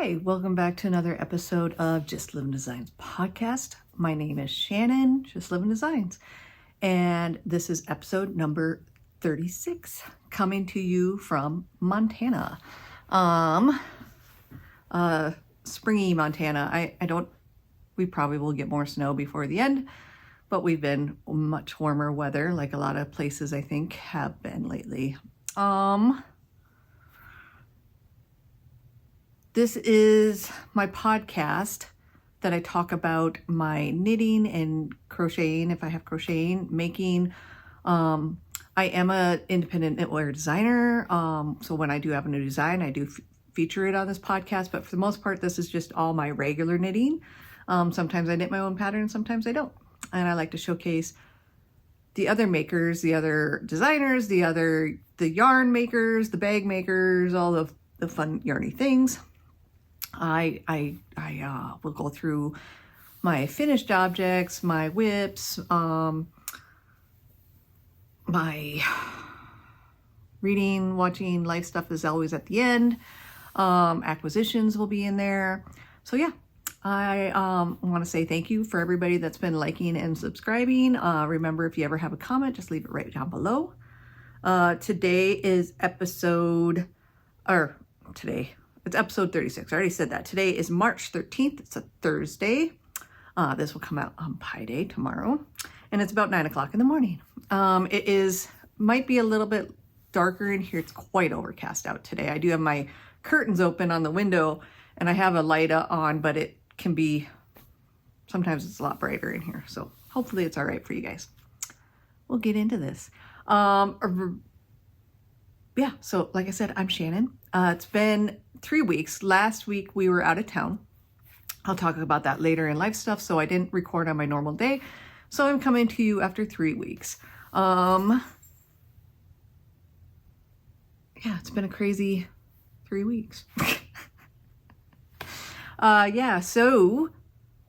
Hi, welcome back to another episode of Justlivin Designs podcast. My name is Shannon, Justlivin Designs, and this is episode number 36, coming to you from Montana. Springy Montana. We probably will get more snow before the end, but we've been much warmer weather, like a lot of places I think have been lately. This is my podcast that I talk about my knitting and crocheting, if I have crocheting, making. I am an independent knitwear designer, so when I do have a new design, I do feature it on this podcast, but for the most part, this is just all my regular knitting. Sometimes I knit my own pattern, sometimes I don't. And I like to showcase the other makers, the other designers, the yarn makers, the bag makers, all of the fun yarny things. I will go through my finished objects, my whips, my reading, watching, life stuff is always at the end. Acquisitions will be in there. So yeah, I want to say thank you for everybody that's been liking and subscribing. Remember, if you ever have a comment, just leave it right down below. Today is episode 36. I already said that. Today is March 13th. It's a Thursday. This will come out on Pi Day tomorrow. And it's about 9 o'clock in the morning. Might be a little bit darker in here. It's quite overcast out today. I do have my curtains open on the window and I have a light on, but it can be, sometimes it's a lot brighter in here. So hopefully it's all right for you guys. We'll get into this. Yeah, so like I said, I'm Shannon. It's been 3 weeks. Last week we were out of town. I'll talk about that later in live stuff. So I didn't record on my normal day. So I'm coming to you after 3 weeks. Yeah, it's been a crazy 3 weeks. Yeah, so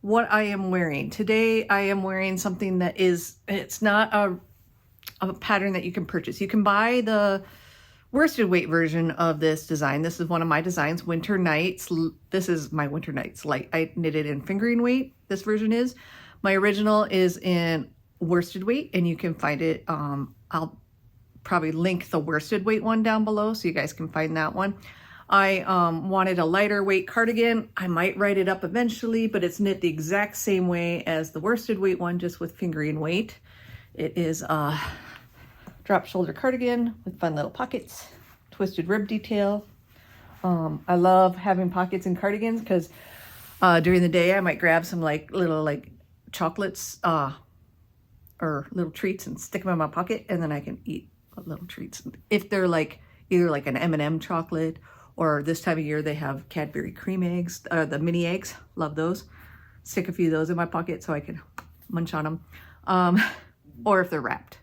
what I am wearing. Today I am wearing something that it's not a pattern that you can purchase. You can buy the worsted weight version of this design. This is one of my designs, Winter Nights. This is my Winter Nights light. I knitted in fingering weight. This version is. My original is in worsted weight, and you can find it. I'll probably link the worsted weight one down below so you guys can find that one. I wanted a lighter weight cardigan. I might write it up eventually, but it's knit the exact same way as the worsted weight one, just with fingering weight. It is drop shoulder cardigan with fun little pockets, twisted rib detail. I love having pockets in cardigans because during the day I might grab some little chocolates or little treats and stick them in my pocket, and then I can eat little treats. If they're either an M&M chocolate, or this time of year they have Cadbury cream eggs, the mini eggs, love those. Stick a few of those in my pocket so I can munch on them. Or if they're wrapped,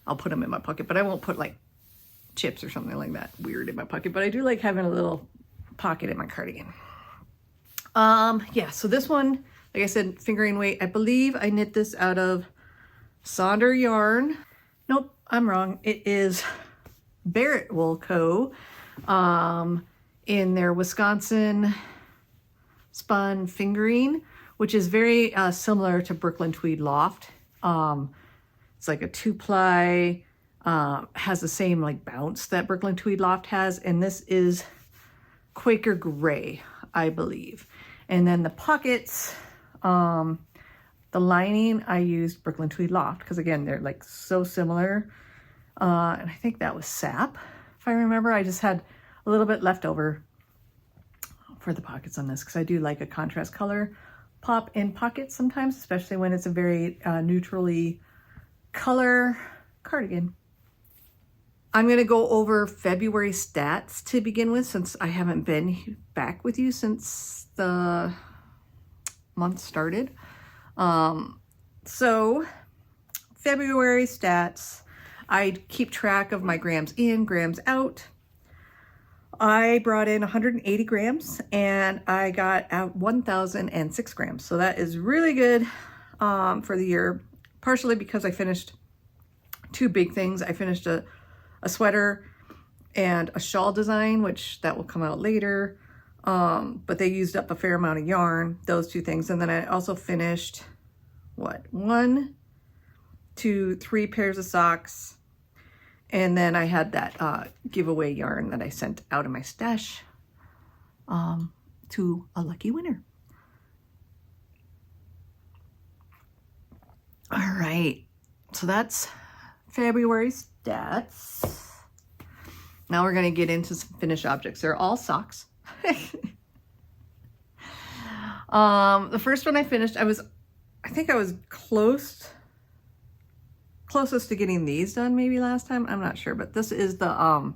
I'll put them in my pocket, but I won't put chips or something like that weird in my pocket, but I do like having a little pocket in my cardigan. Yeah, so this one, like I said, fingering weight. I believe I knit this out of Sonder yarn. Nope, I'm wrong. It is Barrett Wool Co. In their Wisconsin spun fingering, which is very similar to Brooklyn Tweed Loft. It's like a 2-ply, has the same bounce that Brooklyn Tweed Loft has, and this is Quaker Gray, I believe. And then the pockets, the lining, I used Brooklyn Tweed Loft because again they're so similar. And I think that was sap, if I remember. I just had a little bit left over for the pockets on this because I do like a contrast color pop in pockets sometimes, especially when it's a very neutrally color cardigan. I'm going to go over February stats to begin with, since I haven't been back with you since the month started. So February stats, I keep track of my grams in, grams out. I brought in 180 grams and I got out 1,006 grams. So that is really good for the year, partially because I finished 2 big things. I finished a sweater and a shawl design, which that will come out later. but they used up a fair amount of yarn, those two things. And then I also finished, what, 1, 2, 3 pairs of socks. And then I had that giveaway yarn that I sent out of my stash to a lucky winner. All right, so that's February stats. Now we're going to get into some finished objects. They're all socks. The first one I finished, I think I was closest to getting these done maybe last time. I'm not sure, but this is the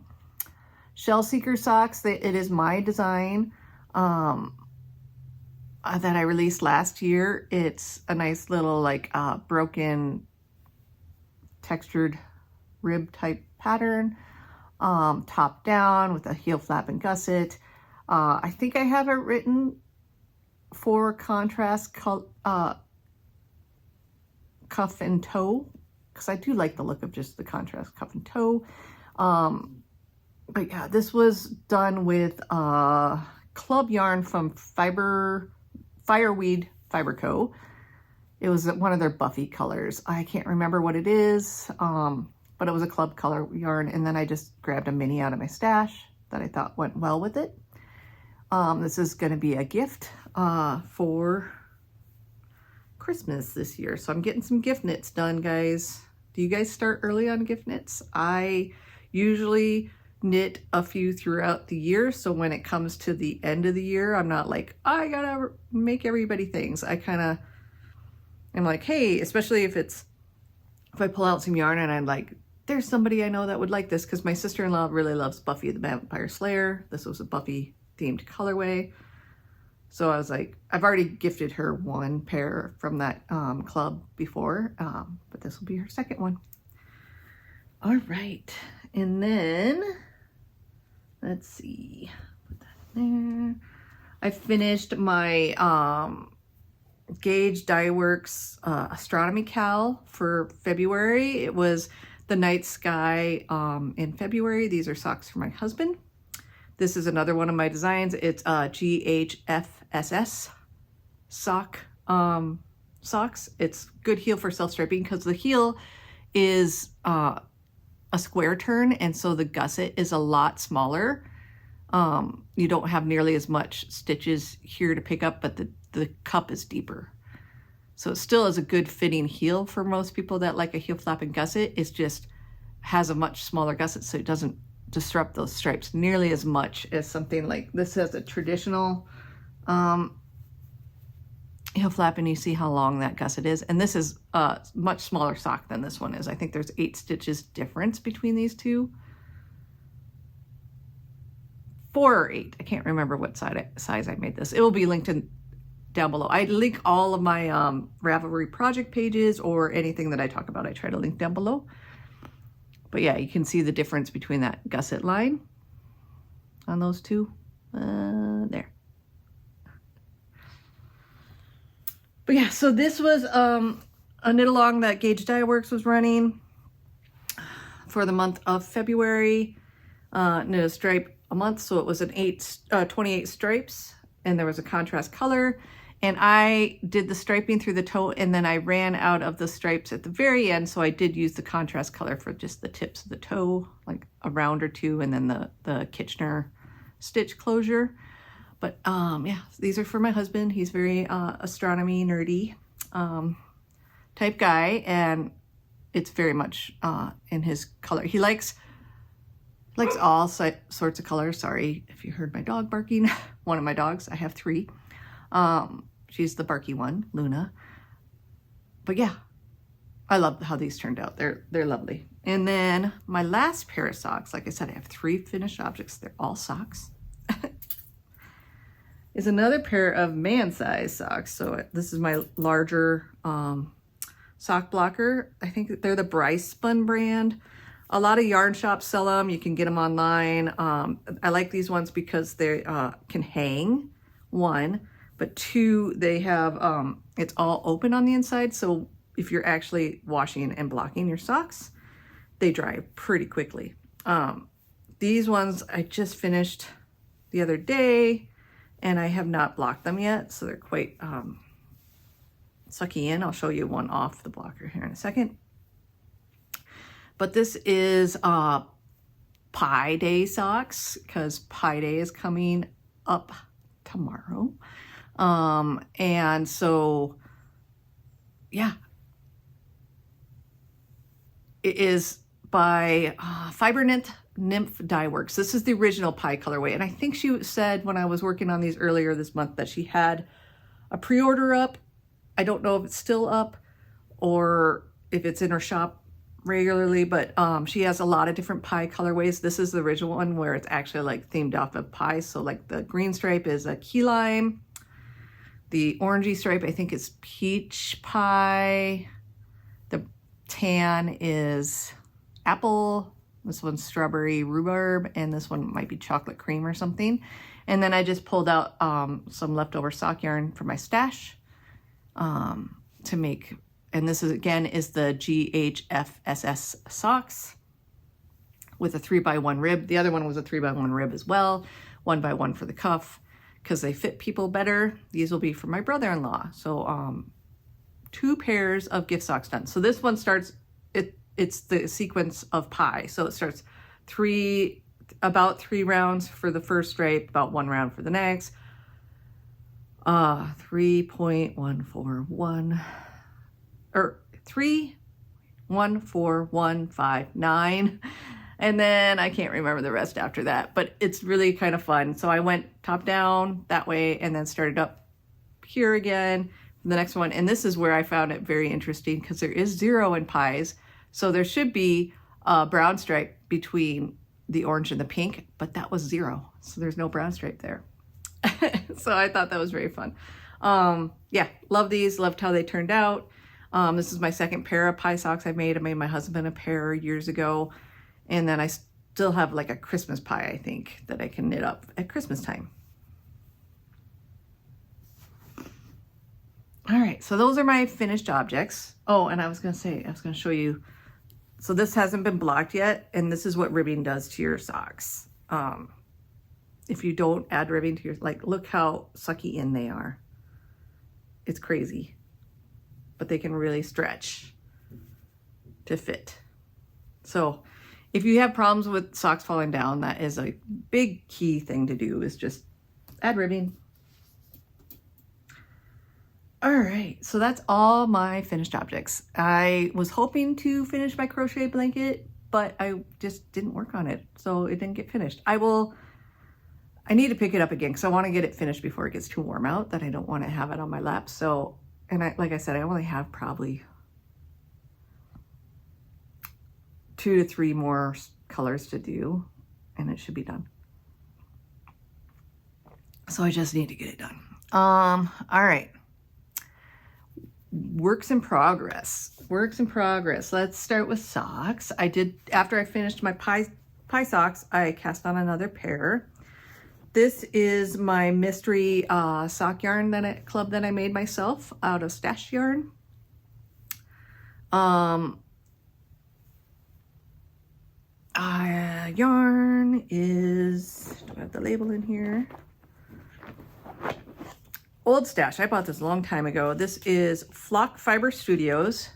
Shell Seeker socks. It is my design that I released last year. It's a nice little like broken textured rib type pattern, top down with a heel flap and gusset. I think I have it written for contrast cuff and toe, because I do like the look of just the contrast cuff and toe. But yeah, this was done with club yarn from Fireweed Fiber Co. It was one of their Buffy colors. I can't remember what it is, but it was a club color yarn. And then I just grabbed a mini out of my stash that I thought went well with it. This is going to be a gift for Christmas this year. So I'm getting some gift knits done, guys. Do you guys start early on gift knits? I usually knit a few throughout the year. So when it comes to the end of the year, I'm not like, I gotta make everybody things. I kind of am like, hey, especially if I pull out some yarn and I'm like, there's somebody I know that would like this, because my sister-in-law really loves Buffy the Vampire Slayer. This was a Buffy themed colorway. So I was like, I've already gifted her 1 pair from that club before, but this will be her second one. All right, and then let's see, put that there. I finished my Gauge Dye Works astronomy cal for February. It was the night sky in February. These are socks for my husband. This is another one of my designs. It's GHFSS socks. It's good heel for self-striping because the heel is a square turn, and so the gusset is a lot smaller. You don't have nearly as much stitches here to pick up, but the cup is deeper. So it still is a good fitting heel for most people that like a heel flap and gusset. It just has a much smaller gusset, so it doesn't disrupt those stripes nearly as much as something like this has a traditional heel flap, and you see how long that gusset is. And this is a much smaller sock than this one is. I think there's 8 stitches difference between these two. 4 or 8. I can't remember what size I made this. It will be linked down below. I link all of my Ravelry project pages or anything that I talk about. I try to link down below. But yeah, you can see the difference between that gusset line on those two. There. But yeah, so this was a knit along that Gauge Dye Works was running for the month of February. Knit a stripe a month, so it was an 28 stripes, and there was a contrast color. And I did the striping through the toe, and then I ran out of the stripes at the very end, so I did use the contrast color for just the tips of the toe, like a round or two, and then the Kitchener stitch closure. But yeah, these are for my husband. He's very astronomy nerdy type guy, and it's very much in his color. He likes all sorts of colors. Sorry if you heard my dog barking. One of my dogs. I have 3. She's the barky one, Luna. But yeah, I love how these turned out. They're lovely. And then my last pair of socks, like I said, I have 3 finished objects. They're all socks. Is another pair of man-size socks. So this is my larger sock blocker. I think they're the Bryce Spun brand. A lot of yarn shops sell them. You can get them online. I like these ones because they can hang, 1. But 2, they have, it's all open on the inside. So if you're actually washing and blocking your socks, they dry pretty quickly. These ones I just finished the other day. and I have not blocked them yet, so they're quite sucky in. I'll show you one off the blocker here in a second. But this is Pi Day socks, because Pi Day is coming up tomorrow. And so, yeah, it is by Fiber Nymph Dye Works. This is the original Pi colorway. And I think she said when I was working on these earlier this month that she had a pre-order up. I don't know if it's still up or if it's in her shop regularly, but she has a lot of different Pi colorways. This is the original one where it's actually like themed off of Pi. So like the green stripe is a key lime. The orangey stripe, I think, is peach pie. The tan is apple. This one's strawberry rhubarb, and this one might be chocolate cream or something. And then I just pulled out some leftover sock yarn from my stash to make, and this is again is the GHFSS socks with a 3x1 rib. The other one was a 3x1 rib as well, 1x1 for the cuff, because they fit people better. These will be for my brother-in-law. So 2 pairs of gift socks done. So this one starts, it's the sequence of Pi. So it starts about 3 rounds for the first stripe, about 1 round for the next. 3.141 or 3.14159. And then I can't remember the rest after that, but it's really kind of fun. So I went top down that way and then started up here again for the next one. And this is where I found it very interesting because there is 0 in Pies. So there should be a brown stripe between the orange and the pink, but that was 0. So there's no brown stripe there. So I thought that was very fun. Yeah, love these, loved how they turned out. This is my second pair of Pi socks I made. I made my husband a pair years ago. And then I still have like a Christmas pie, I think, that I can knit up at Christmas time. All right, so those are my finished objects. Oh, and I was going to show you. So this hasn't been blocked yet, and this is what ribbing does to your socks. If you don't add ribbing to your, like, look how sucky in they are. It's crazy, but they can really stretch to fit. So if you have problems with socks falling down, that is a big key thing to do, is just add ribbing. All right, so that's all my finished objects. I was hoping to finish my crochet blanket, but I just didn't work on it, so it didn't get finished. I need to pick it up again because I want to get it finished before it gets too warm out, that I don't want to have it on my lap. So, and like I said, I only have probably 2 to 3 more colors to do, and it should be done. So I just need to get it done. All right. Works in progress. Let's start with socks. After I finished my Pi socks, I cast on another pair. This is my mystery sock yarn club that I made myself out of stash yarn. Yarn is, do I have the label in here? Old stash. I bought this a long time ago. This is Flock Fiber Studios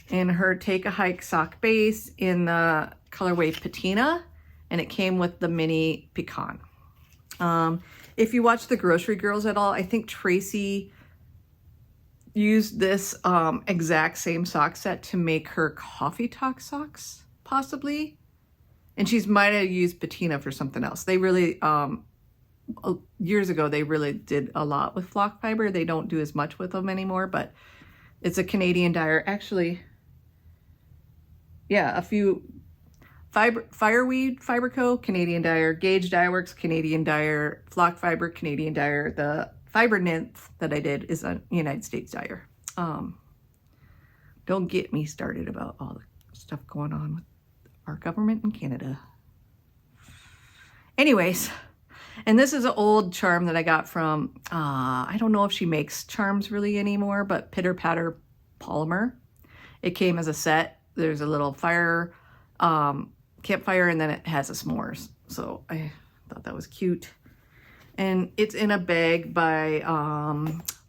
in her Take a Hike sock base in the colorway Patina, and it came with the mini pecan. If you watch the Grocery Girls at all, I think Tracy used this exact same sock set to make her Coffee Talk socks, possibly. And she's might have used Patina for something else. They really, years ago, they really did a lot with flock fiber. They don't do as much with them anymore, but it's a Canadian dyer. Actually, yeah, a few Fireweed Fiber Co., Canadian dyer, Gauge Dye Works, Canadian dyer, Flock Fiber, Canadian dyer. The Fiber Nymph that I did is a United States dyer. Don't get me started about all the stuff going on with our government in Canada. Anyways, and this is an old charm that I got from, I don't know if she makes charms really anymore, but Pitter Patter Polymer. It came as a set. There's a little fire, campfire, and then it has a s'mores. So I thought that was cute. And it's in a bag by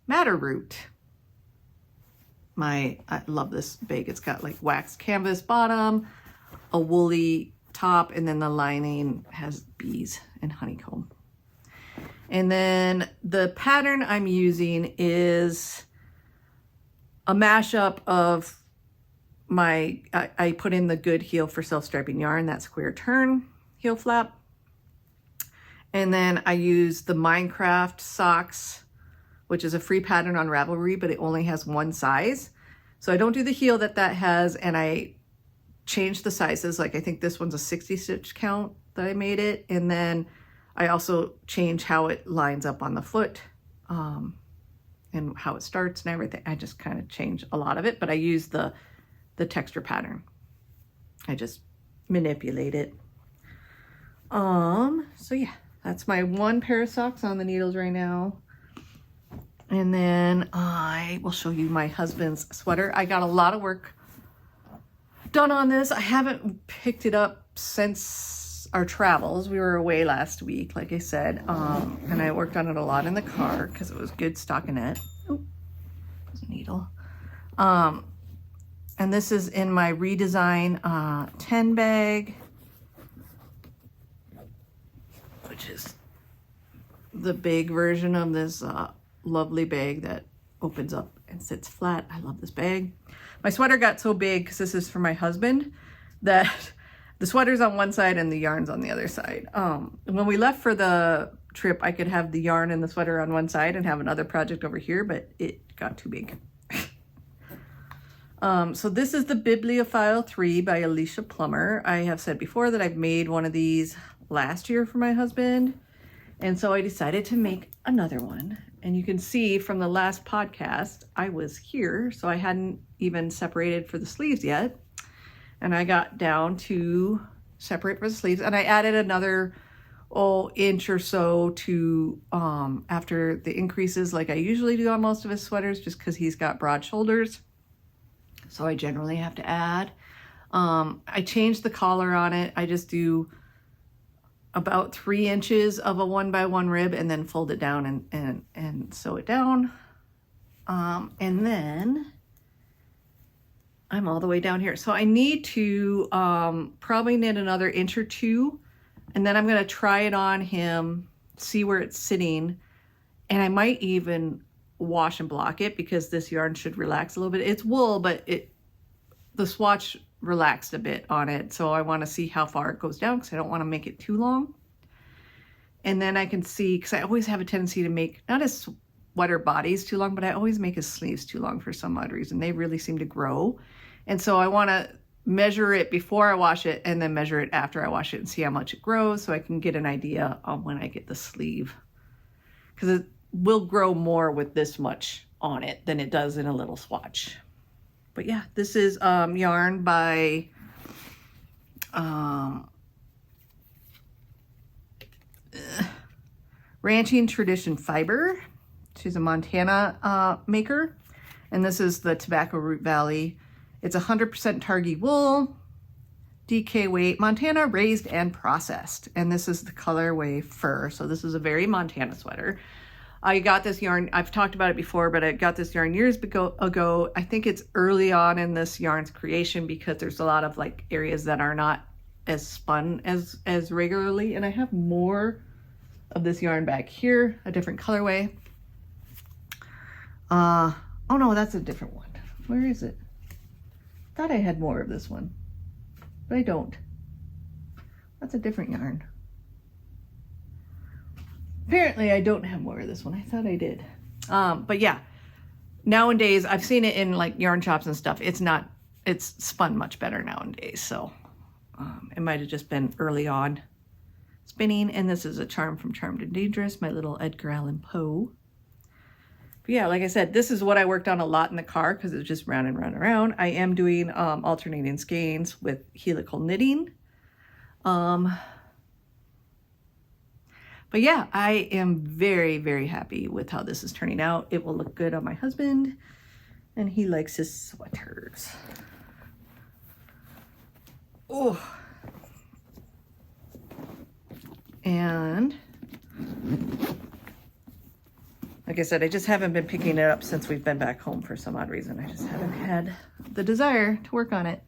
Matterroot. I love this bag. It's got like waxed canvas bottom, a woolly top, and then the lining has bees and honeycomb. And then the pattern I'm using is a mashup of I put in the Good Heel for Self-Striping yarn, that square turn heel flap. And then I use the Minecraft socks, which is a free pattern on Ravelry, but it only has one size. So I don't do the heel that has, and I change the sizes. Like I think this one's a 60 stitch count that I made it. And then I also change how it lines up on the foot and how it starts and everything. I just kind of change a lot of it, but I use the texture pattern. I just manipulate it. So yeah, that's my one pair of socks on the needles right now. And then I will show you my husband's sweater. I got a lot of work done on this. I haven't picked it up since our travels. We were away last week, like I said, and I worked on it a lot in the car because it was good stockinette. Oh, there's a needle. And this is in my redesign 10 bag, which is the big version of this lovely bag that opens up and sits flat. I love this bag. My sweater got so big, because this is for my husband, that the sweater's on one side and the yarn's on the other side. When we left for the trip, I could have the yarn and the sweater on one side and have another project over here, but it got too big. So this is the Bibliophile 3 by Alicia Plummer. I have said before that I've made one of these last year for my husband, and so I decided to make another one. And you can see from the last podcast, I was here, so I hadn't even separated for the sleeves yet. And I got down to separate for the sleeves, and I added another inch or so to after the increases, like I usually do on most of his sweaters, just because he's got broad shoulders. So I generally have to add. I changed the collar on it. I just do about 3 inches of a 1x1 rib and then fold it down and sew it down. And then I'm all the way down here. So I need to probably knit another inch or two, and then I'm gonna try it on him, see where it's sitting, and I might even wash and block it because this yarn should relax a little bit. It's wool, but the swatch relaxed a bit on it, so I want to see how far it goes down because I don't want to make it too long. And then I can see, because I always have a tendency to make not his sweater bodies too long, but I always make his sleeves too long for some odd reason. They really seem to grow, and so I want to measure it before I wash it and then measure it after I wash it and see how much it grows, so I can get an idea on when I get the sleeve, because it will grow more with this much on it than it does in a little swatch. But yeah, this is yarn by Ranching Tradition Fiber. She's a Montana maker, and this is the Tobacco Root Valley. It's 100% Targhee wool, DK weight, Montana raised and processed, and this is the colorway Fur. So this is a very Montana sweater. I got this yarn, I've talked about it before, but I got this yarn years ago. I think it's early on in this yarn's creation because there's a lot of like areas that are not as spun as regularly. And I have more of this yarn back here, a different colorway. Oh no, that's a different one. Where is it? I thought I had more of this one, but I don't. That's a different yarn. Apparently I don't have more of this one. I thought I did. But yeah, nowadays I've seen it in like yarn shops and stuff. It's spun much better nowadays. So it might have just been early on spinning. And this is a charm from Charmed and Dangerous, my little Edgar Allan Poe. But yeah, like I said, this is what I worked on a lot in the car because it was just round and round and round. I am doing alternating skeins with helical knitting. But yeah, I am very, very happy with how this is turning out. It will look good on my husband, and he likes his sweaters. Oh. And Like I said, I just haven't been picking it up since we've been back home for some odd reason. I just haven't had the desire to work on it.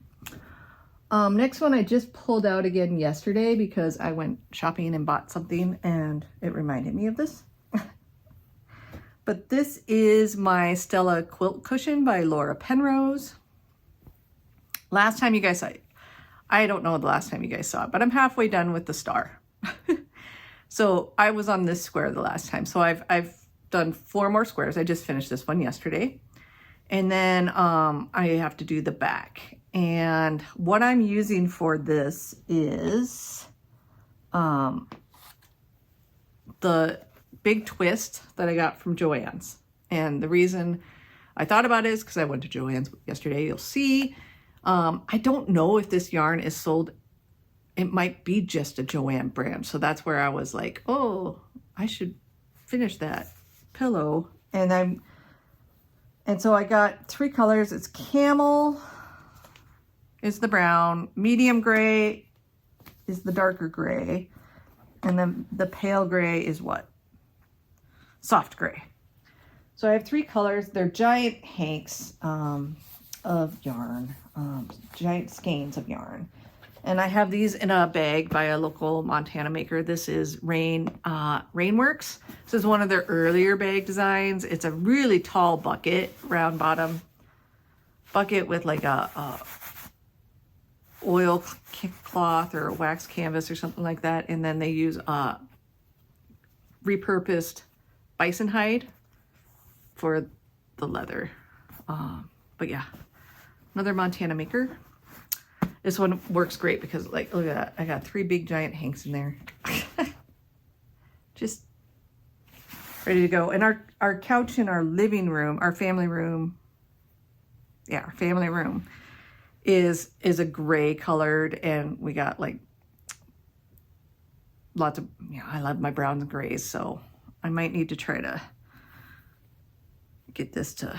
Next one I just pulled out again yesterday because I went shopping and bought something and it reminded me of this. But this is my Stella quilt cushion by Laura Penrose. Last time you guys saw it, I don't know the last time you guys saw it, but I'm halfway done with the star. So I was on this square the last time. So I've done 4 more squares. I just finished this one yesterday. And then I have to do the back. And what I'm using for this is the big twist that I got from Joann's. And the reason I thought about it is because I went to Joann's yesterday. You'll see. I don't know if this yarn is sold. It might be just a Joann brand. So that's where I was like, oh, I should finish that pillow. And so I got 3 colors. It's camel is the brown, medium gray is the darker gray, and then the pale gray is what? Soft gray. So I have 3 colors. They're giant hanks of yarn, giant skeins of yarn. And I have these in a bag by a local Montana maker. This is Rainworks. This is one of their earlier bag designs. It's a really tall bucket, round bottom bucket with like a oil cloth or a wax canvas or something like that. And then they use repurposed bison hide for the leather. But yeah, another Montana maker. This one works great because, like, look at that. I got 3 big giant hanks in there. Just ready to go. And our couch in our living room, our family room, yeah, our family room is a gray colored, and we got like lots of, I love my browns and grays, so I might need to try to get this to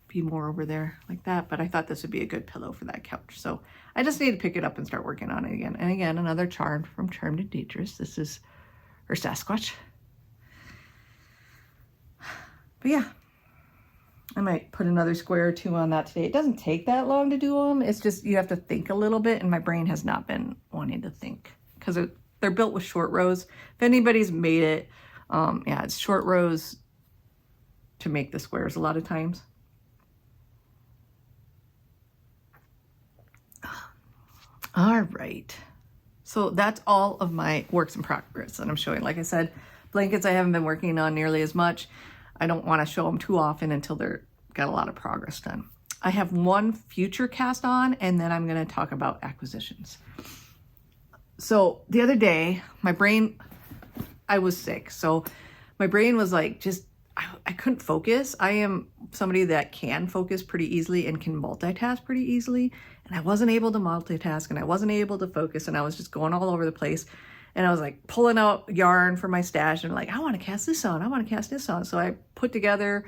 be more over there like that, but I thought this would be a good pillow for that couch. So I just need to pick it up and start working on it again. And again, another charm from Charmed and Dangerous. This is her Sasquatch. But yeah, I might put another square or 2 on that today. It doesn't take that long to do them. It's just you have to think a little bit, and my brain has not been wanting to think because they're built with short rows. If anybody's made it, yeah, it's short rows to make the squares a lot of times. All right, so that's all of my works in progress that I'm showing. Like I said, blankets I haven't been working on nearly as much. I don't want to show them too often until they're got a lot of progress done. I have 1 future cast on, and then I'm going to talk about acquisitions. So the other day, I was sick. So my brain was like, I couldn't focus. I am somebody that can focus pretty easily and can multitask pretty easily. And I wasn't able to multitask, and I wasn't able to focus, and I was just going all over the place. And I was like pulling out yarn from my stash and like, I want to cast this on. I want to cast this on. So I put together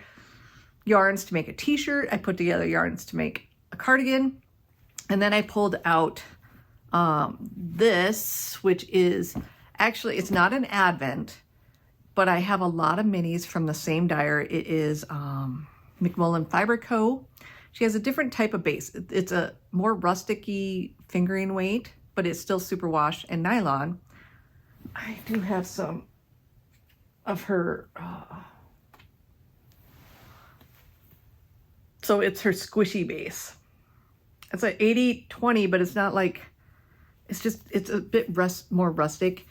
yarns to make a t-shirt. I put together yarns to make a cardigan. And then I pulled out this, which is actually, it's not an advent, but I have a lot of minis from the same dyer. It is McMullen Fiber Co. She has a different type of base. It's a more rustic-y fingering weight, but it's still superwash and nylon. I do have some of her, so it's her squishy base. It's an 80-20, but it's not like, it's a bit more rustic.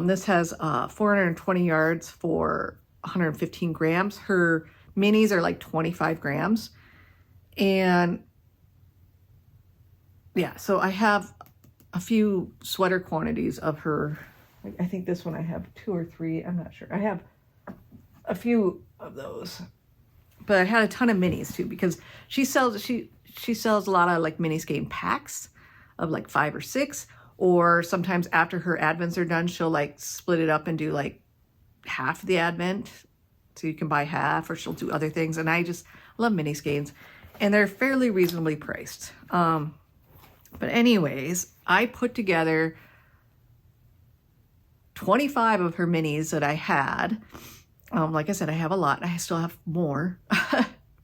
This has 420 yards for 115 grams. Her minis are like 25 grams. And yeah, so I have a few sweater quantities of her. I think this one I have 2 or 3. I'm not sure. I have a few of those, but I had a ton of minis too, because she sells a lot of like mini skein packs of like 5 or 6, or sometimes after her advents are done, she'll like split it up and do like half the advent, so you can buy half, or she'll do other things. And I just love mini skeins, and they're fairly reasonably priced. But anyways, I put together 25 of her minis that I had. Like I said, I have a lot. I still have more,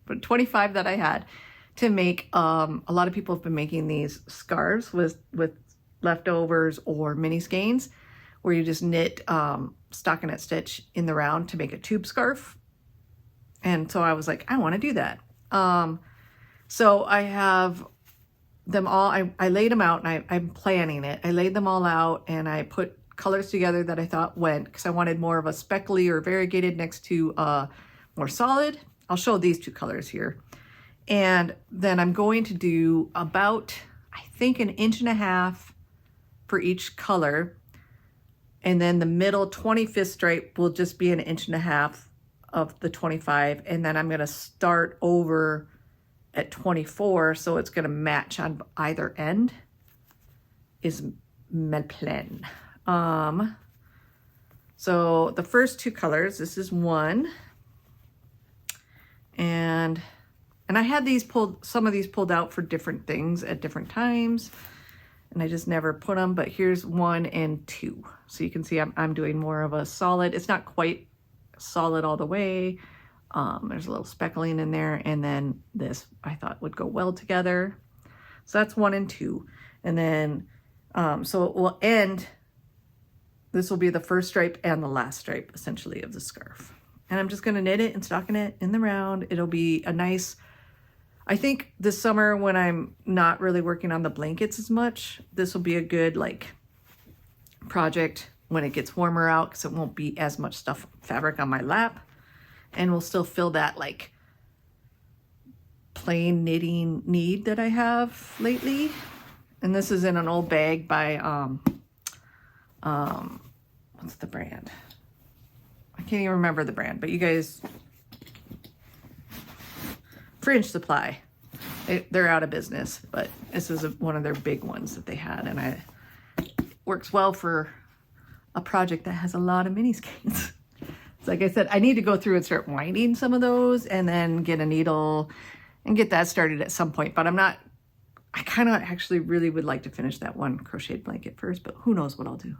but 25 that I had to make. A lot of people have been making these scarves with leftovers or mini skeins, where you just knit stockinette stitch in the round to make a tube scarf. And so I was like, I want to do that. So I have them all. I laid them out, and I'm planning it. I laid them all out, and I put colors together that I thought went, because I wanted more of a speckly or variegated next to more solid. I'll show these two colors here. And then I'm going to do about, I think, 1.5 inches for each color. And then the middle 25th stripe will just be 1.5 inches of the 25. And then I'm going to start over at 24, so it's going to match on either end, is my plan. So the first two colors, this is one, and I had these some of these pulled out for different things at different times, and I just never put them, but here's 1 and 2. So you can see I'm doing more of a solid. It's not quite solid all the way. There's a little speckling in there, and then this I thought would go well together. So that's 1 and 2. And then, so it will end, this will be the first stripe and the last stripe, essentially, of the scarf. And I'm just going to knit it and stocking it in the round. It'll be a nice, I think this summer when I'm not really working on the blankets as much, this will be a good like project when it gets warmer out, because it won't be as much fabric on my lap. And we'll still fill that like plain knitting need that I have lately. And this is in an old bag by, what's the brand? I can't even remember the brand, but you guys, Fringe Supply. They're out of business, but this is one of their big ones that they had, and it works well for a project that has a lot of mini skeins. So like I said, I need to go through and start winding some of those, and then get a needle and get that started at some point. But I kind of actually really would like to finish that one crocheted blanket first, but who knows what I'll do.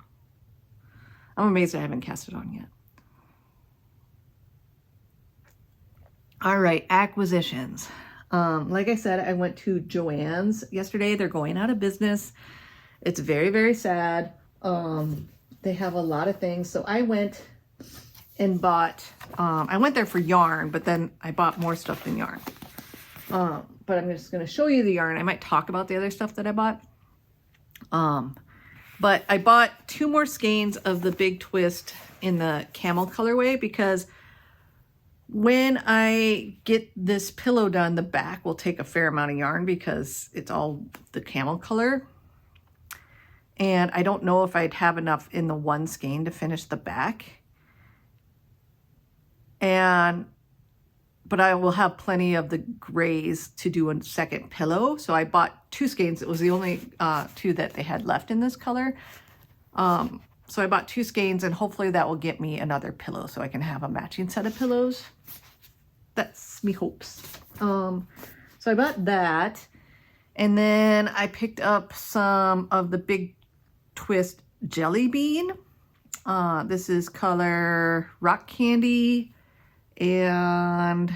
I'm amazed I haven't cast it on yet. All right, acquisitions. Like I said, I went to Joann's yesterday. They're going out of business. It's very, very sad. They have a lot of things. So I went and bought, I went there for yarn, but then I bought more stuff than yarn. But I'm just going to show you the yarn. I might talk about the other stuff that I bought. But I bought 2 more skeins of the Big Twist in the camel colorway, because when I get this pillow done, the back will take a fair amount of yarn because it's all the camel color. And I don't know if I'd have enough in the one skein to finish the back. But I will have plenty of the grays to do a second pillow. So I bought 2 skeins. It was the only 2 that they had left in this color. So I bought 2 skeins, and hopefully that will get me another pillow so I can have a matching set of pillows. That's me hopes. So I bought that. And then I picked up some of the Big Twist Jelly Bean. This is color Rock Candy and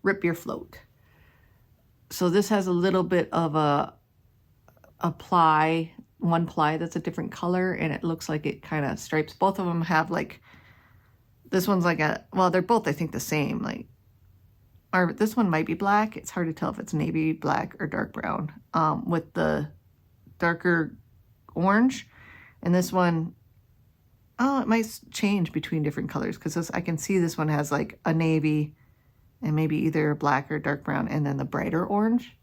Rip Your Float. So this has a little bit of a ply, one ply that's a different color, and it looks like it kind of stripes. Both of them have like, this one's like well, they're both, I think, the same. Like, or this one might be black. It's hard to tell if it's navy black or dark brown, with the darker orange. And this one, oh, it might change between different colors, because I can see this one has like a navy and maybe either black or dark brown, and then the brighter orange.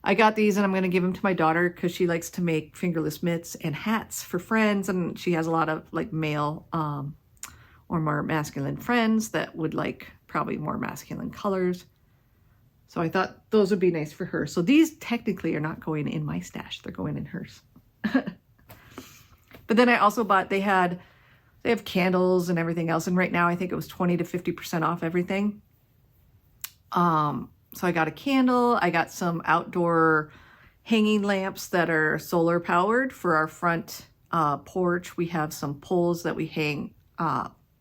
I got these, and I'm going to give them to my daughter because she likes to make fingerless mitts and hats for friends, and she has a lot of like male or more masculine friends that would like probably more masculine colors. So I thought those would be nice for her. So these technically are not going in my stash. They're going in hers. But then I also bought, they have candles and everything else. And right now I think it was 20 to 50% off everything. So I got a candle. I got some outdoor hanging lamps that are solar powered for our front porch. We have some poles that we hang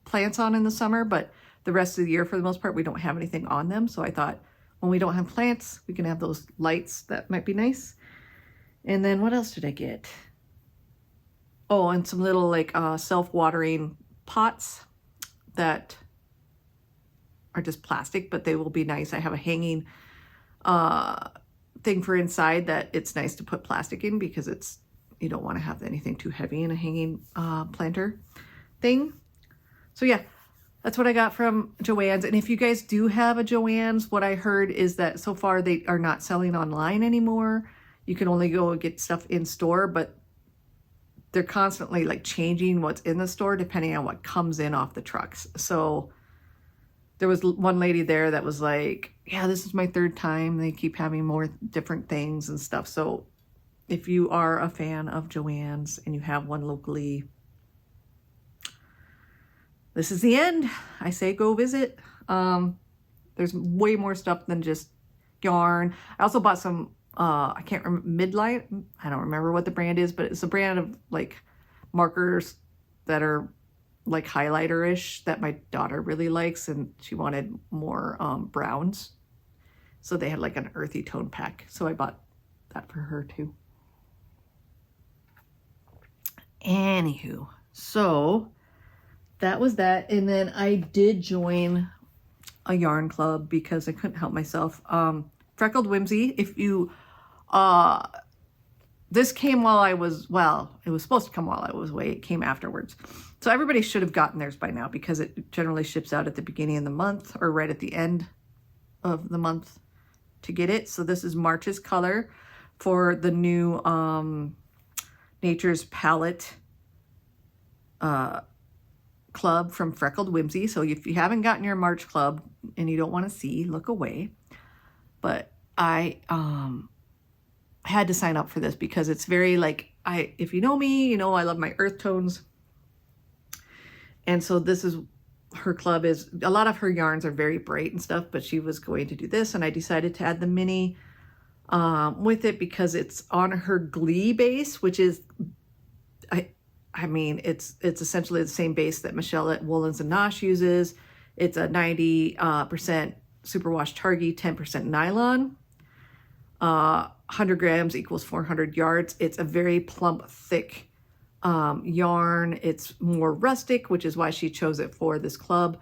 plants on in the summer, but the rest of the year, for the most part, we don't have anything on them. So I thought when we don't have plants, we can have those lights. That might be nice. And then what else did I get? Oh, and some little like self-watering pots that are just plastic, but they will be nice. I have a hanging thing for inside that it's nice to put plastic in because you don't want to have anything too heavy in a hanging planter thing. So yeah, that's what I got from Joann's. And if you guys do have a Joann's, what I heard is that so far they are not selling online anymore. You can only go and get stuff in store, but they're constantly like changing what's in the store depending on what comes in off the trucks. So there was one lady there that was like, yeah, this is my third time. They keep having more different things and stuff. So if you are a fan of Joann's and you have one locally, this is the end. I say go visit. There's way more stuff than just yarn. I also bought some, I can't remember, Midlight. I don't remember what the brand is, but it's a brand of like markers that are like highlighter-ish that my daughter really likes, and she wanted more browns. So they had like an earthy tone pack. So I bought that for her too. Anywho, so that was that. And then I did join a yarn club because I couldn't help myself. Freckled Whimsy, if you, this came while I was, well, it was supposed to come while I was away. It came afterwards. So everybody should have gotten theirs by now because it generally ships out at the beginning of the month or right at the end of the month to get it. So this is March's color for the new Nature's Palette club from Freckled Whimsy. So if you haven't gotten your March club and you don't want to see, look away. But I had to sign up for this because it's very like, if you know me, you know I love my earth tones. And so this is, her club is, a lot of her yarns are very bright and stuff, but she was going to do this, and I decided to add the mini with it because it's on her Glee base, which is, I mean, it's essentially the same base that Michelle at Woolens and Nosh uses. It's a 90% superwash Targhee, 10% nylon. 100 grams equals 400 yards. It's a very plump, thick yarn. It's more rustic, which is why she chose it for this club.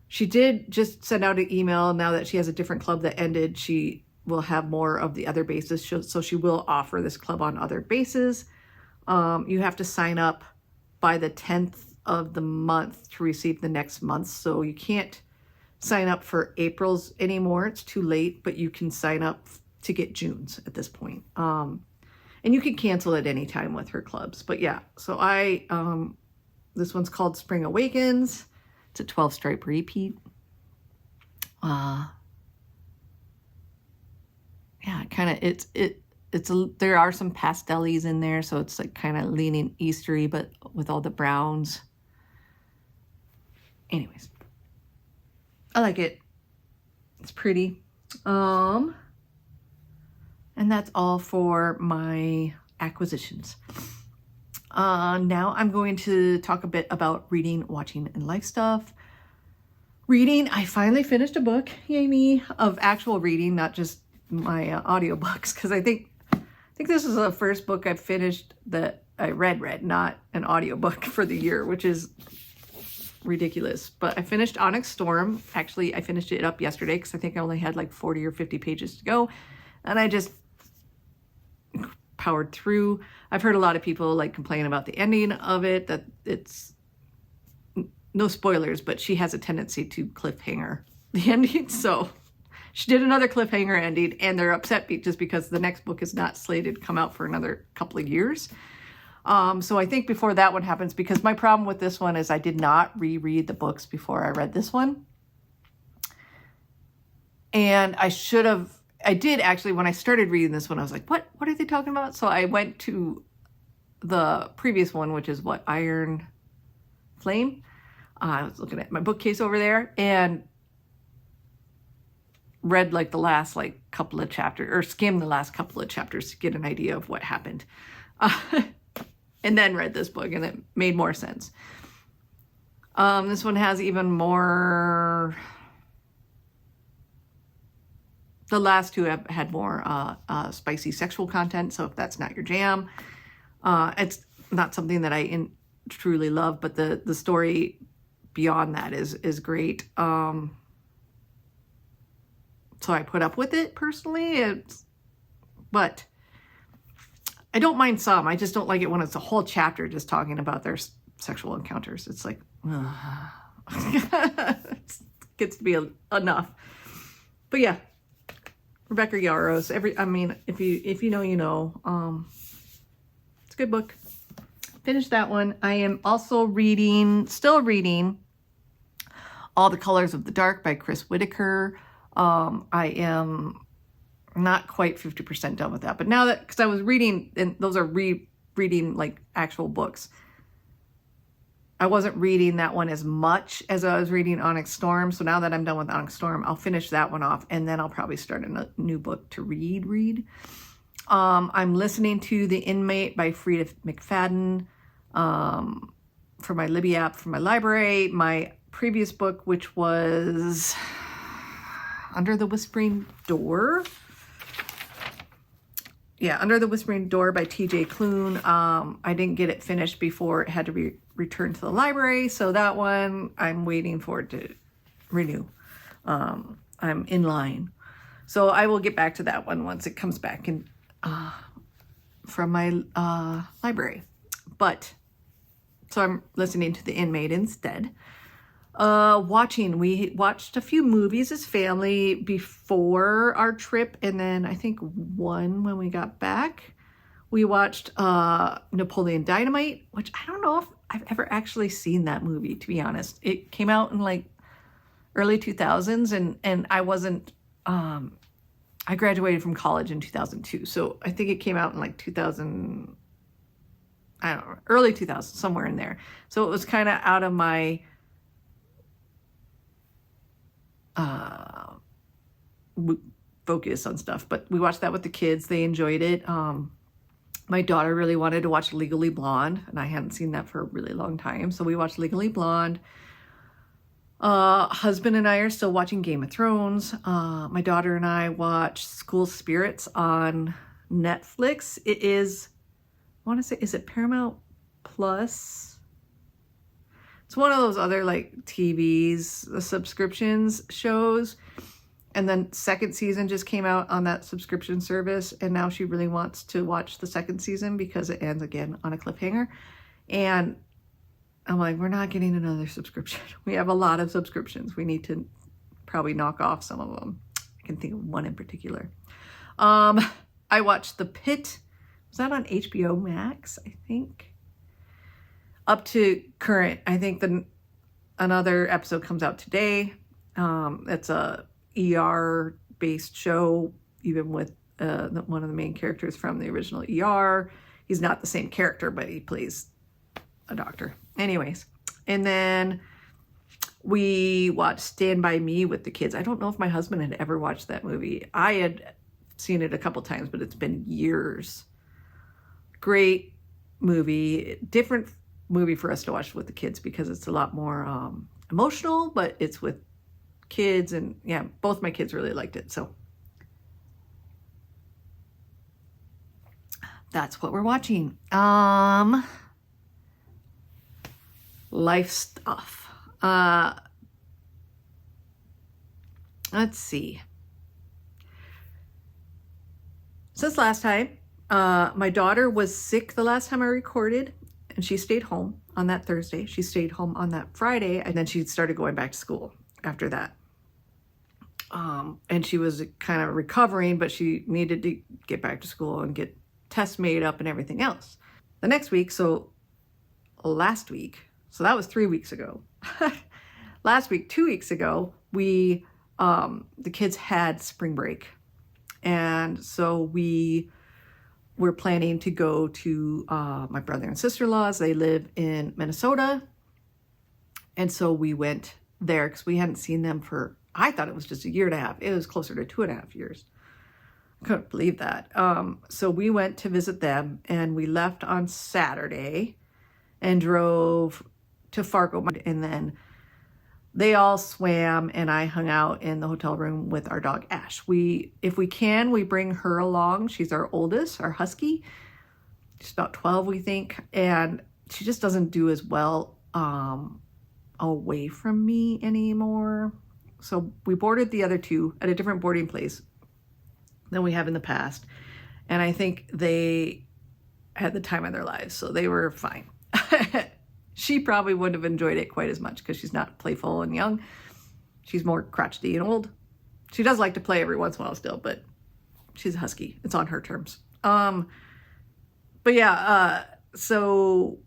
She did just send out an email. Now that she has a different club that ended, she will have more of the other bases. So she will offer this club on other bases. You have to sign up by the 10th of the month to receive the next month. So you can't sign up for April's anymore. It's too late, but you can sign up to get June's at this point. And you can cancel at any time with her clubs. But yeah, so this one's called Spring Awakens. It's a 12 stripe repeat. Yeah, kind of, there are some pastellies in there, so it's like kind of leaning Eastery, but with all the browns. Anyways, I like it. It's pretty. And that's all for my acquisitions. Now I'm going to talk a bit about reading, watching, and life stuff. Reading, I finally finished a book, yay me, of actual reading, not just my audiobooks, because I think this is the first book I've finished that I read, not an audiobook for the year, which is ridiculous. But I finished Onyx Storm. Actually, I finished it up yesterday because I think I only had like 40 or 50 pages to go. And I just powered through. I've heard a lot of people like complain about the ending of it, that it's, no spoilers, but she has a tendency to cliffhanger the ending. So she did another cliffhanger ending, and they're upset just because the next book is not slated to come out for another couple of years. So I think before that one happens, because my problem with this one is I did not reread the books before I read this one. And I did actually, when I started reading this one, I was like, what are they talking about? So I went to the previous one, which is Iron Flame. I was looking at my bookcase over there and read like the last couple of chapters, or skimmed the last couple of chapters to get an idea of what happened. and then read this book, and it made more sense. This one has even more. The last two have had more spicy sexual content, so if that's not your jam, it's not something that I truly love, but the story beyond that is great. So I put up with it personally, but I don't mind some. I just don't like it when it's a whole chapter just talking about their sexual encounters. It's like, it gets to be enough. But yeah, Rebecca Yarros. If you know, you know. It's a good book. Finished that one. I am also still reading All the Colors of the Dark by Chris Whitaker. I am not quite 50% done with that, but now that, because I was reading, and those are reading like actual books, I wasn't reading that one as much as I was reading Onyx Storm. So now that I'm done with Onyx Storm, I'll finish that one off, and then I'll probably start a new book to read. I'm listening to The Inmate by Freida McFadden for my Libby app for my library. My previous book, which was Under the Whispering Door. Yeah, Under the Whispering Door by TJ Klune. I didn't get it finished before it had to be returned to the library, so that one I'm waiting for it to renew. I'm in line. So I will get back to that one once it comes back in from my library. So I'm listening to The Inmate instead. We watched a few movies as family before our trip, and then I think one when we got back. We watched Napoleon Dynamite, which I don't know if I've ever actually seen that movie, to be honest. It came out in like early 2000s, and I wasn't, I graduated from college in 2002, so I think it came out in like 2000, I don't know, early 2000s, somewhere in there. So it was kind of out of my focus on stuff, but we watched that with the kids. They enjoyed it. My daughter really wanted to watch Legally Blonde, and I hadn't seen that for a really long time, so we watched Legally Blonde. Husband and I are still watching Game of Thrones. My daughter and I watch School Spirits on Netflix. It is, I want to say, is it Paramount Plus? It's one of those other like TVs, subscriptions shows. And then second season just came out on that subscription service. And now she really wants to watch the second season because it ends again on a cliffhanger. And I'm like, we're not getting another subscription. We have a lot of subscriptions. We need to probably knock off some of them. I can think of one in particular. I watched The Pitt. Was that on HBO Max, I think? Up to current. I think another episode comes out today. It's a ER-based show, even with one of the main characters from the original ER. He's not the same character, but he plays a doctor. Anyways, and then we watched Stand By Me with the kids. I don't know if my husband had ever watched that movie. I had seen it a couple times, but it's been years. Great movie. Different movie for us to watch with the kids because it's a lot more emotional, but it's with kids, and yeah, both my kids really liked it. So that's what we're watching. Life stuff. Let's see. Since last time, my daughter was sick the last time I recorded, and she stayed home on that Thursday. She stayed home on that Friday, and then she started going back to school after that. And she was kind of recovering, but she needed to get back to school and get tests made up and everything else. The next week, so last week, so that was 3 weeks ago. Last week, 2 weeks ago, the kids had spring break. And so we were planning to go to my brother and sister-in-law's. They live in Minnesota. And so we went there because we hadn't seen them for, I thought it was just a year and a half. It was closer to 2.5 years. Couldn't believe that. So we went to visit them, and we left on Saturday and drove to Fargo, and then they all swam, and I hung out in the hotel room with our dog Ash. If we can, we bring her along. She's our oldest, our husky. She's about 12, we think, and she just doesn't do as well away from me anymore. So we boarded the other two at a different boarding place than we have in the past, and I think they had the time of their lives, so they were fine. She probably wouldn't have enjoyed it quite as much because she's not playful and young. She's more crotchety and old. She does like to play every once in a while still, but she's a husky. It's on her terms. But yeah, so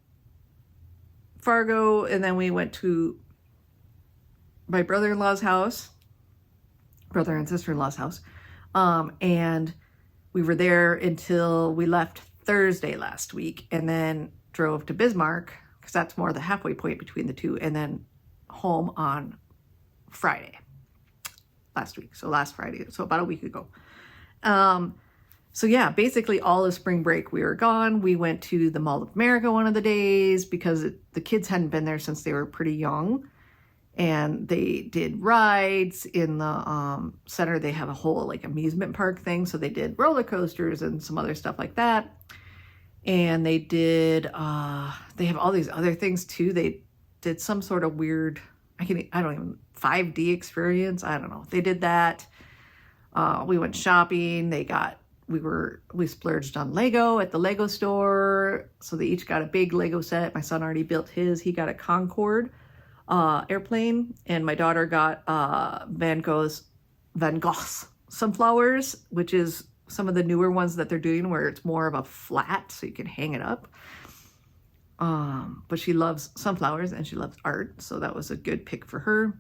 Fargo, and then we went to my brother-in-law's house, brother and sister-in-law's house, and we were there until we left Thursday last week, and then drove to Bismarck, because that's more the halfway point between the two, and then home on Friday last week. So last Friday, so about a week ago. So yeah, basically all of spring break we were gone. We went to the Mall of America one of the days because the kids hadn't been there since they were pretty young. And they did rides in the center. They have a whole like amusement park thing. So they did roller coasters and some other stuff like that. And they did, they have all these other things too. They did some sort of weird, 5D experience. I don't know. They did that. We went shopping. We splurged on Lego at the Lego store. So they each got a big Lego set. My son already built his. He got a Concorde airplane. And my daughter got Van Gogh's sunflowers, which is some of the newer ones that they're doing where it's more of a flat so you can hang it up. But she loves sunflowers and she loves art, so that was a good pick for her.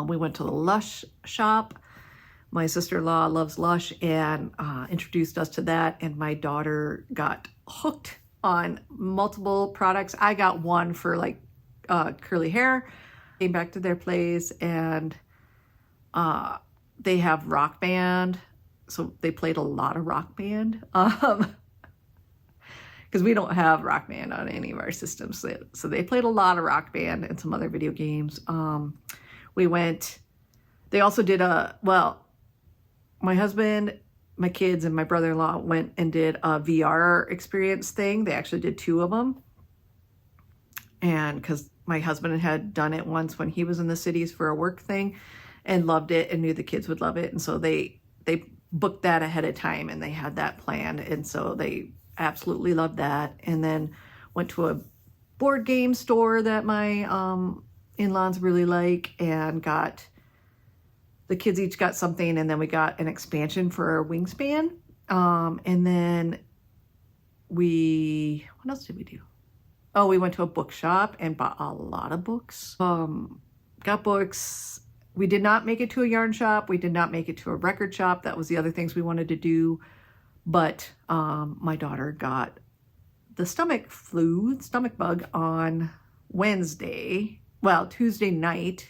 We went to the Lush shop. My sister-in-law loves Lush and introduced us to that, and my daughter got hooked on multiple products. I got one for like curly hair. Came back to their place, and they have Rock Band. So they played a lot of Rock Band because we don't have Rock Band on any of our systems. So they played a lot of Rock Band and some other video games. They also did my husband, my kids, and my brother-in-law went and did a VR experience thing. They actually did 2 of them. And because my husband had done it once when he was in the cities for a work thing and loved it and knew the kids would love it. And so they booked that ahead of time, and they had that planned, and so they absolutely loved that. And then went to a board game store that my in-laws really like, and the kids each got something, and then we got an expansion for our Wingspan. And then what else did we do? Oh, we went to a bookshop and bought a lot of books. Got books. We did not make it to a yarn shop. We did not make it to a record shop. That was the other things we wanted to do. But my daughter got the stomach bug on Tuesday night.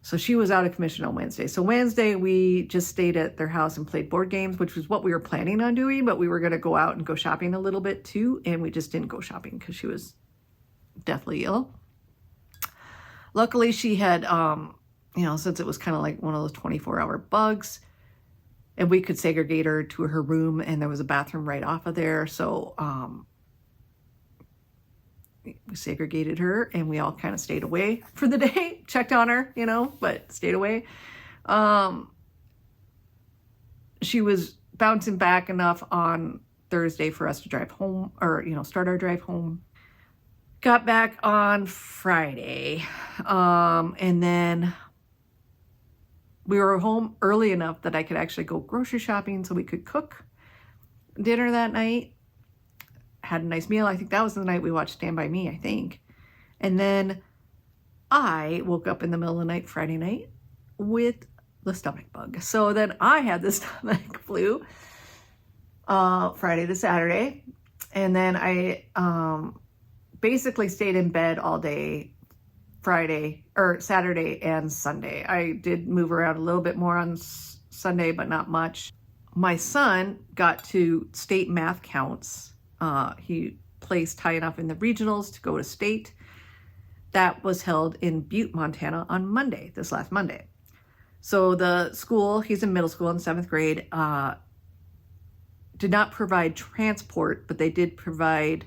So she was out of commission on Wednesday. So Wednesday, we just stayed at their house and played board games, which was what we were planning on doing. But we were going to go out and go shopping a little bit too. And we just didn't go shopping because she was deathly ill. Luckily, she had, since it was kind of like one of those 24-hour bugs, and we could segregate her to her room, and there was a bathroom right off of there. So we segregated her, and we all kind of stayed away for the day, checked on her, but stayed away. She was bouncing back enough on Thursday for us to drive home, or, start our drive home. Got back on Friday, and then we were home early enough that I could actually go grocery shopping so we could cook dinner that night. Had a nice meal. I think that was the night we watched Stand By Me, I think. And then I woke up in the middle of the night, Friday night, with the stomach bug. So then I had the stomach flu Friday to Saturday. And then I basically stayed in bed all day Friday or Saturday and Sunday. I did move around a little bit more on Sunday, but not much. My son got to state math counts. He placed high enough in the regionals to go to state. That was held in Butte, Montana on Monday, this last Monday. So the school, he's in middle school in 7th grade, did not provide transport, but they did provide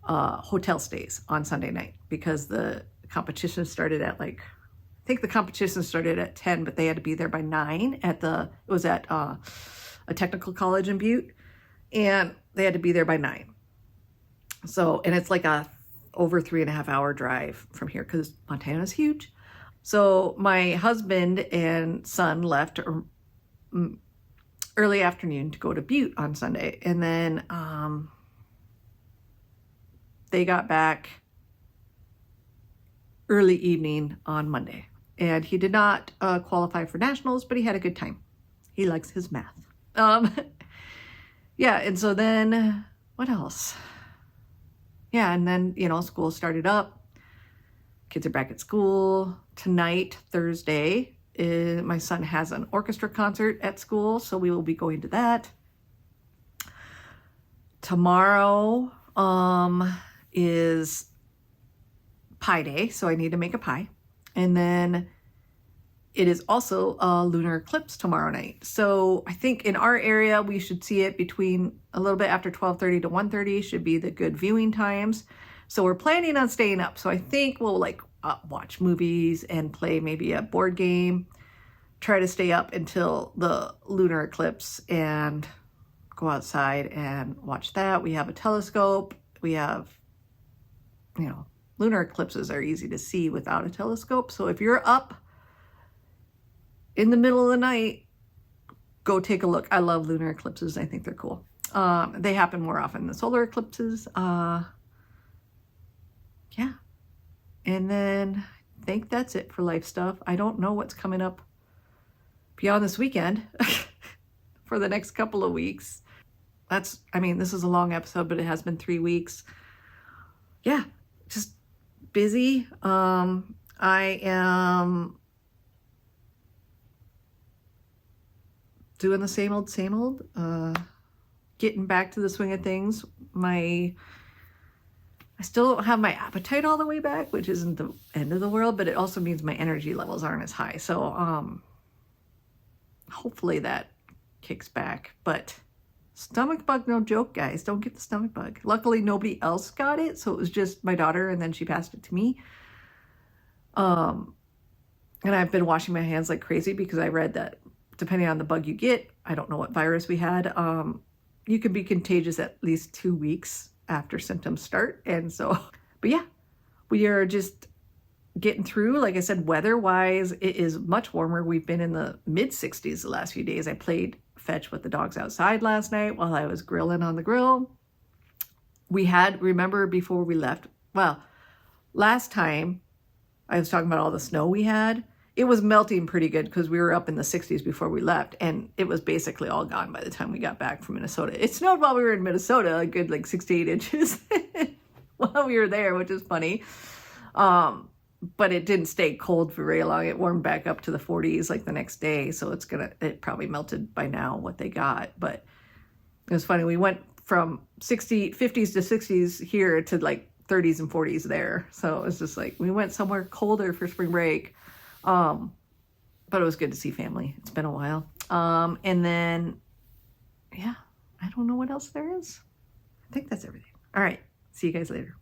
hotel stays on Sunday night because the competition started at I think the competition started at 10, but they had to be there by 9 it was at a technical college in Butte, and they had to be there by 9. So, and it's like a over 3.5 hour drive from here because Montana's huge. So my husband and son left early afternoon to go to Butte on Sunday. And then they got back early evening on Monday. And he did not qualify for nationals, but he had a good time. He likes his math. Yeah, and so then, what else? Yeah, and then, school started up. Kids are back at school. Tonight, Thursday, my son has an orchestra concert at school, so we will be going to that. Tomorrow is pie day, so I need to make a pie. And then it is also a lunar eclipse tomorrow night. So I think in our area, we should see it between a little bit after 12:30 to 1:30 should be the good viewing times. So we're planning on staying up. So I think we'll watch movies and play maybe a board game, try to stay up until the lunar eclipse and go outside and watch that. We have a telescope. We have, lunar eclipses are easy to see without a telescope. So if you're up in the middle of the night, go take a look. I love lunar eclipses. I think they're cool. They happen more often than solar eclipses. Yeah. And then I think that's it for life stuff. I don't know what's coming up beyond this weekend for the next couple of weeks. This is a long episode, but it has been 3 weeks. Yeah, just busy. I am doing the same old, getting back to the swing of things. I still don't have my appetite all the way back, which isn't the end of the world, but it also means my energy levels aren't as high. So hopefully that kicks back. But stomach bug, no joke, guys. Don't get the stomach bug. Luckily, nobody else got it, so it was just my daughter, and then she passed it to me. And I've been washing my hands like crazy because I read that depending on the bug you get, I don't know what virus we had, you can be contagious at least 2 weeks after symptoms start. And so, but yeah, we are just getting through. Like I said, weather-wise, it is much warmer. We've been in the mid-60s the last few days. I played fetch with the dogs outside last night while I was grilling on the grill. Remember before we left, last time I was talking about all the snow we had. It was melting pretty good because we were up in the 60s before we left, and it was basically all gone by the time we got back from Minnesota. It snowed while we were in Minnesota, a good 6 to 8 inches while we were there, which is funny. But it didn't stay cold for very long. It warmed back up to the 40s the next day, so it probably melted by now what they got. But it was funny. We went from 50s to 60s here to 30s and 40s there. So it was just we went somewhere colder for spring break. But it was good to see family. It's been a while. And then, yeah, I don't know what else there is. I think that's everything. All right. See you guys later.